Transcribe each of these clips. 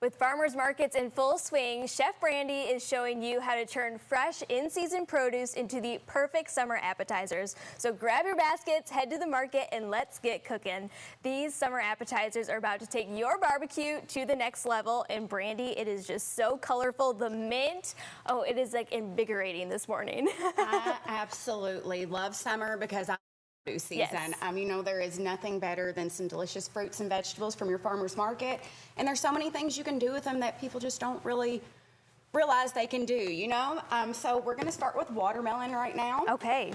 With farmers markets in full swing, Chef Brandi is showing you how to turn fresh in-season produce into the perfect summer appetizers. So grab your baskets, head to the market, and let's get cooking. These summer appetizers are about to take your barbecue to the next level. And Brandi, it is just so colorful. The mint, oh, it is like invigorating this morning. I absolutely love summer because I season. Yes. You know, there is nothing better than some delicious fruits and vegetables from your farmer's market. And there's so many things you can do with them that people just don't really realize they can do, you know? So we're going to start with watermelon right now. Okay.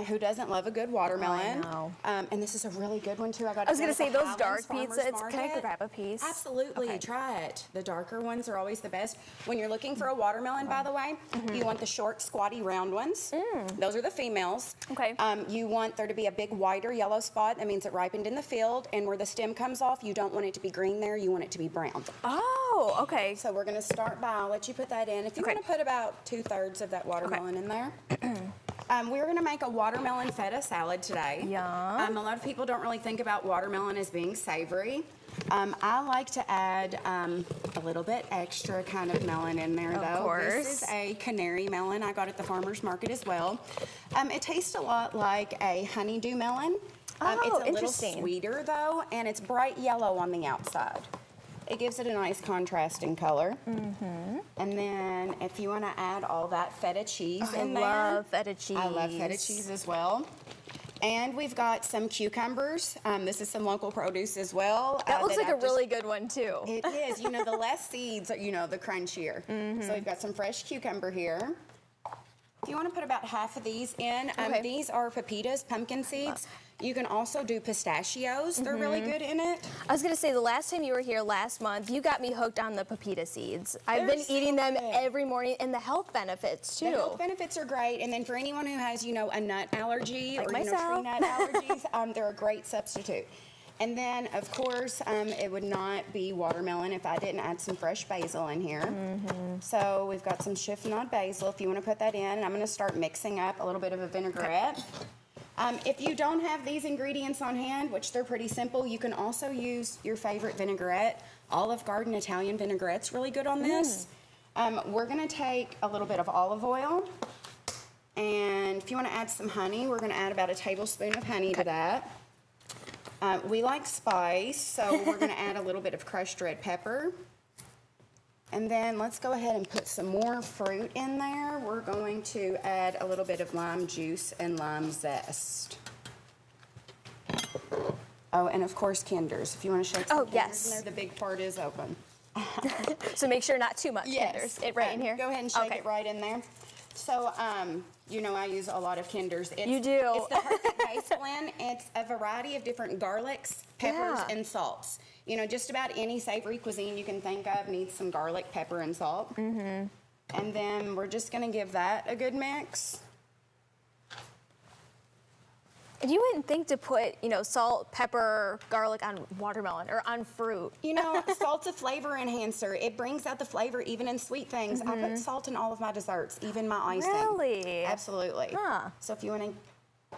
Who doesn't love a good watermelon? I know. And this is a really good one too. I was going to say those dark pizzas. Can I grab a piece? Absolutely. Okay. Try it. The darker ones are always the best. When you're looking for a watermelon, by the way, you want the short, squatty, round ones. Those are the females. Okay. You want there to be a big, wider yellow spot. That means it ripened in the field. And where the stem comes off, you don't want it to be green there. You want it to be brown. Oh, okay. So we're going to start by, I'll let you put that in. If you want to put about 2/3 of that watermelon in there. We're going to make a watermelon feta salad today. Yum. A lot of people don't really think about watermelon as being savory. I like to add a little bit extra kind of melon in there, though. Of course. This is a canary melon I got at the farmer's market as well. It tastes a lot like a honeydew melon. It's a little sweeter, though, and it's bright yellow on the outside. It gives it a nice contrasting color. And then if you want to add all that feta cheese in there. I love feta cheese. I love feta cheese as well. And we've got some cucumbers. This is some local produce as well. That looks like a really good one, too. It is. You know, the less seeds, you know, the crunchier. So we've got some fresh cucumber here. If you want to put about half of these in, these are pepitas, pumpkin seeds. You can also do pistachios. They're really good in it. I was going to say, the last time you were here last month, you got me hooked on the pepita seeds. I've been eating them every morning, and the health benefits, too. The health benefits are great. And then for anyone who has, you know, a nut allergy like or, myself. tree nut allergies, they're a great substitute. And then, of course, it would not be watermelon if I didn't add some fresh basil in here. So we've got some chiffonade basil, if you want to put that in. And I'm going to start mixing up a little bit of a vinaigrette. If you don't have these ingredients on hand, which they're pretty simple, you can also use your favorite vinaigrette. Olive Garden Italian vinaigrette's really good on this. We're going to take a little bit of olive oil. And if you want to add some honey, we're going to add about a tablespoon of honey to that. We like spice, so we're going to add a little bit of crushed red pepper. And then let's go ahead and put some more fruit in there. We're going to add a little bit of lime juice and lime zest. Oh, and of course, Kinders. If you want to shake some Kinders in there, the big part is open. So make sure not too much Kinders. It right in here? Go ahead and shake it right in there. So, you know, I use a lot of Kinders. You do. It's the perfect base blend. It's a variety of different garlics, peppers, and salts. You know, just about any savory cuisine you can think of needs some garlic, pepper, and salt. And then we're just going to give that a good mix. You wouldn't think to put, you know, salt, pepper, garlic on watermelon or on fruit. You know, salt's a flavor enhancer. It brings out the flavor even in sweet things. I put salt in all of my desserts, even my icing. Really? Absolutely. Huh. So if you want to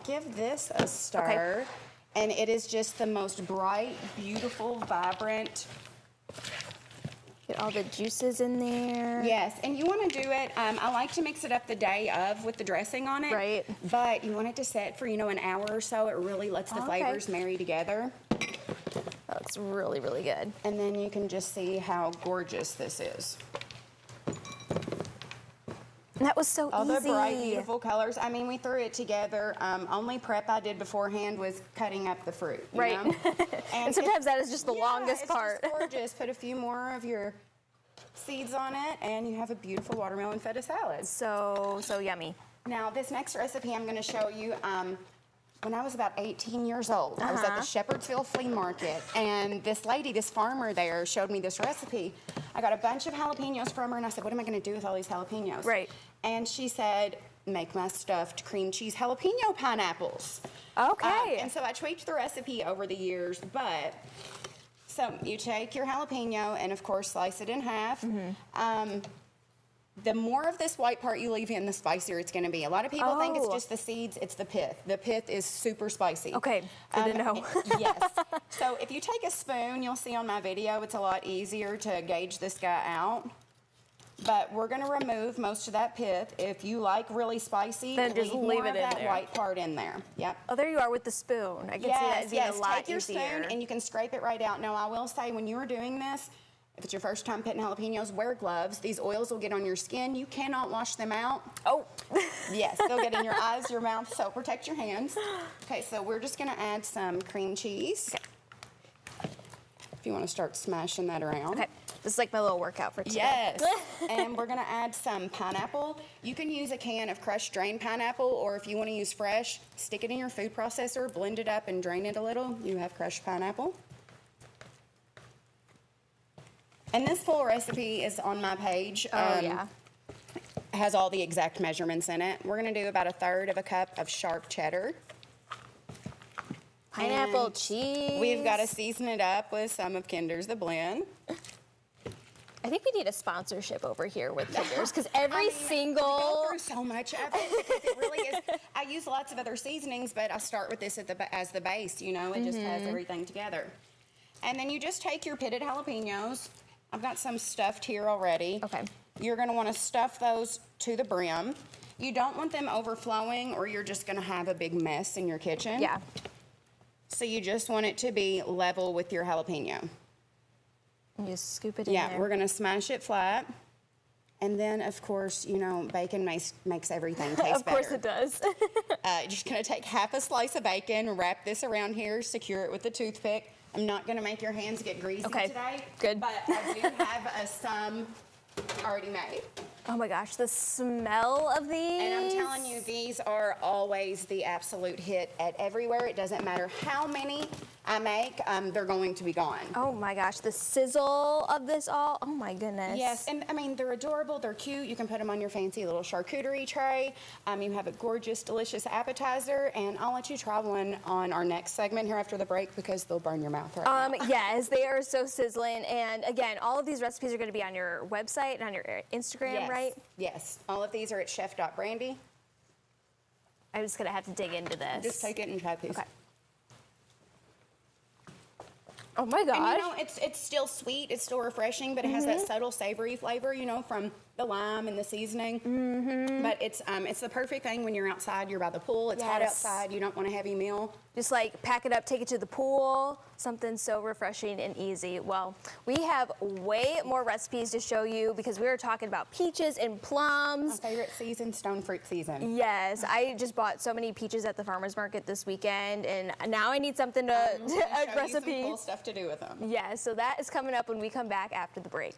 give this a stir, and it is just the most bright, beautiful, vibrant. Get all the juices in there. Yes, and you want to do it, I like to mix it up the day of with the dressing on it. Right. But you want it to set for, you know, an hour or so. It really lets the flavors marry together. That's really, really good. And then you can just see how gorgeous this is. That was so All easy. the bright, beautiful colors. I mean, we threw it together. Only prep I did beforehand was cutting up the fruit. You know? And sometimes that is just the longest part. It's gorgeous. Put a few more of your seeds on it, and you have a beautiful watermelon feta salad. So yummy. Now, this next recipe I'm going to show you. When I was about 18 years old, I was at the Shepherdsville Flea Market, and this lady, this farmer there, showed me this recipe. I got a bunch of jalapenos from her, and I said, what am I going to do with all these jalapenos? Right. And she said, make my stuffed cream cheese jalapeno pineapples. Okay. And so I tweaked the recipe over the years, but so you take your jalapeno and, of course, slice it in half. The more of this white part you leave in, the spicier it's going to be. A lot of people think it's Oh. just the seeds, it's the pith. The pith is super spicy. Okay, good to know. Yes. So if you take a spoon, you'll see on my video, it's a lot easier to gauge this guy out. But we're going to remove most of that pith. If you like really spicy, Then just leave more it of in that there. white part in there. Yep. Oh, there you are with the spoon. I can see that as being a lot take your easier. spoon and you can scrape it right out. Now, I will say, when you are doing this, if it's your first time pitting jalapenos, wear gloves. These oils will get on your skin. You cannot wash them out. Oh. Yes, they'll get in your eyes, your mouth, so protect your hands. Okay, so we're just gonna add some cream cheese. Okay. If you wanna start smashing that around. Okay, this is like my little workout for today. Yes, and we're gonna add some pineapple. You can use a can of crushed drained pineapple, or if you wanna use fresh, stick it in your food processor, blend it up and drain it a little. You have crushed pineapple. And this full recipe is on my page. Oh, yeah. Has all the exact measurements in it. We're gonna do about 1/3 of a cup of sharp cheddar. Pineapple And cheese. We've got to season it up with some of Kinder's The Blend. I think we need a sponsorship over here with Kinder's because every We single. go through so much of it because it really is. I use lots of other seasonings, but I start with this as the base. You know, it just has everything together. And then you just take your pitted jalapenos. I've got some stuffed here already. Okay. You're going to want to stuff those to the brim. You don't want them overflowing, or you're just going to have a big mess in your kitchen. Yeah. So you just want it to be level with your jalapeno. You just scoop it in Yeah, there. we're gonna smash it flat. And then, of course, you know, bacon makes everything taste better. Of course it does. You're just gonna take half a slice of bacon, wrap this around here, secure it with a toothpick. I'm not gonna make your hands get greasy Okay, today. good. But I do have some already made. Oh my gosh, the smell of these. And I'm telling you, these are always the absolute hit at everywhere. It doesn't matter how many I make, they're going to be gone. Oh my gosh, the sizzle of this all. Oh my goodness. Yes, and I mean, they're adorable, they're cute. You can put them on your fancy little charcuterie tray. You have a gorgeous, delicious appetizer, and I'll let you try one on our next segment here after the break because they'll burn your mouth right now. Yes, they are so sizzling. And again, all of these recipes are going to be on your website and on your Instagram, Yes. right? Yes, all of these are at chef.brandi. I'm just going to have to dig into this. Just take it and try a piece. Okay. Oh my gosh. And you know, it's still sweet, it's still refreshing, but it has that subtle savory flavor, you know, from the lime and the seasoning. But it's the perfect thing when you're outside, you're by the pool, it's hot Yes. outside, you don't want a heavy meal. Just like pack it up, take it to the pool, something so refreshing and easy. Well, we have way more recipes to show you because we were talking about peaches and My plums. favorite season, stone fruit season. Yes, I just bought so many peaches at the farmer's market this weekend, and now I need something to, Show a you recipe. some cool stuff to do with them. Yeah, so that is coming up when we come back after the break.